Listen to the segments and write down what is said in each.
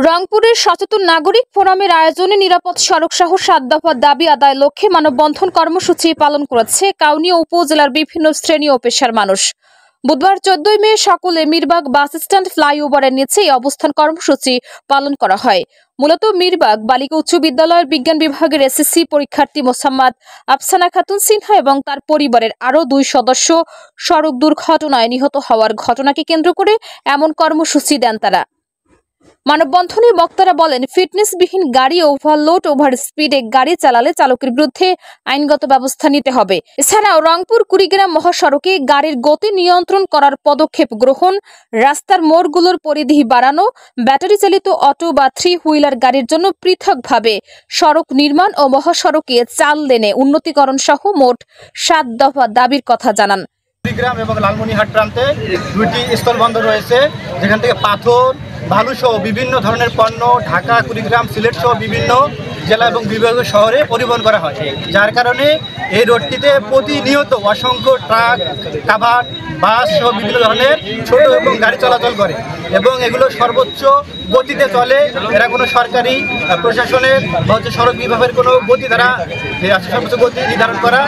রংপুরের সচেতন নাগরিক ফোরামের আয়োজনে নিরাপদ সড়ক সহ ৭ দফা দাবি আদায় লক্ষ্যে মানববন্ধন কর্মসূচি পালন করেছে কাউনিয়া উপজেলার বিভিন্ন শ্রেণী ও পেশার মানুষ। বুধবার ১৪ মে সকালে মিরবাগ বাস স্ট্যান্ড ফ্লাইওভারের নিচে এই অবস্থান কর্মসূচি পালন করা হয়। মূলত মিরবাগ বালিকা উচ্চ বিদ্যালয়ের বিজ্ঞান বিভাগের এসএসসি পরীক্ষার্থী মোসাম্মদ আফসানা খাতুন সিনহা এবং তার পরিবারের আরও ২ সদস্য সড়ক দুর্ঘটনায় নিহত হওয়ার ঘটনাকে কেন্দ্র করে এমন কর্মসূচি দেন তারা। মানববন্ধনে বক্তারা বলেন, ফিটনেসবিহীন গাড়ি, ওভারলোড, ওভার স্পিডে গাড়ি চালালে চালকের বিরুদ্ধে আইনগত ব্যবস্থা নিতে হবে। এছাড়াও রংপুর কুড়িগ্রাম মহাসড়কে গাড়ির গতি নিয়ন্ত্রণ করার পদক্ষেপ গ্রহণ, রাস্তার মোড়গুলোর পরিধি বাড়ানো, ব্যাটারি চালিত অটো বা 3 হুইলার গাড়ির জন্য পৃথকভাবে সড়ক নির্মাণ ও মহাসড়কে 4 লেনে উন্নতিকরণ সহ মোট 7 দফা দাবির কথা জানান। কুড়িগ্রাম এবং লালমনিরহাট প্রান্তে 2টি স্থলবন্দর রয়েছে, যেখান থেকে পাথর, বালু সহ বিভিন্ন ধরনের পণ্য ঢাকা, কুড়িগ্রাম, সিলেট সহ বিভিন্ন জেলা এবং বিভাগীয় শহরে পরিবহন করা হয়। যার কারণে এই রোডটিতে প্রতিনিয়ত অসংখ্য ট্রাক, কাভার, বাস সহ বিভিন্ন ধরনের ছোট এবং গাড়ি চলাচল করে এবং এগুলো সর্বোচ্চ গতিতে চলে। এরা কোনো সরকারি প্রশাসনের বা সড়ক বিভাগের কোনো গতি দ্বারা সর্বোচ্চ গতি নির্ধারণ করা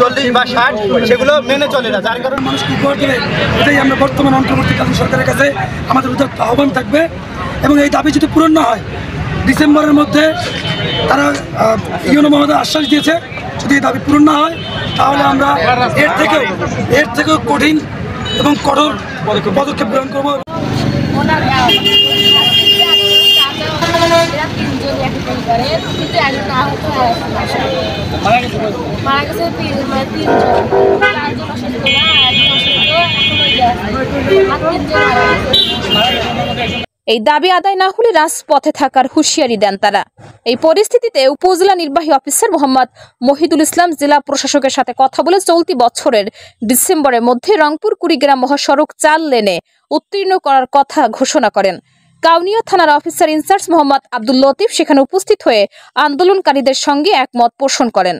40 বা 60 সেগুলো মেনে চলে না। যার কারণে মানুষকে উপহার দেবে, এটাই আমরা বর্তমান অন্তর্বর্তীকালীন সরকারের কাছে আমাদের উদাত্ত আহ্বান থাকবে। এবং এই দাবি যদি পূরণ না হয়, ডিসেম্বরের মধ্যে তারা ইউনো মহোদয় আশ্বাস দিয়েছে, যদি এই দাবি পূরণ না হয় তাহলে আমরা এর থেকেও কঠিন এবং কঠোর পদক্ষেপ গ্রহণ করবো। এই দাবি আদায় না হলে রাজপথে থাকার হুঁশিয়ারি দেন তারা। এই পরিস্থিতিতে উপজেলা নির্বাহী অফিসার মোহাম্মদ মহিদুল ইসলাম জেলা প্রশাসকের সাথে কথা বলে চলতি বছরের ডিসেম্বরের মধ্যে রংপুর কুড়িগ্রাম মহাসড়ক 4 লেনে উত্তীর্ণ করার কথা ঘোষণা করেন। কাউনিয়া থানার অফিসার ইনচার্জ মোহাম্মদ আব্দুল লতিফ সেখানে উপস্থিত হয়ে আন্দোলনকারীদের সঙ্গে একমত পোষণ করেন।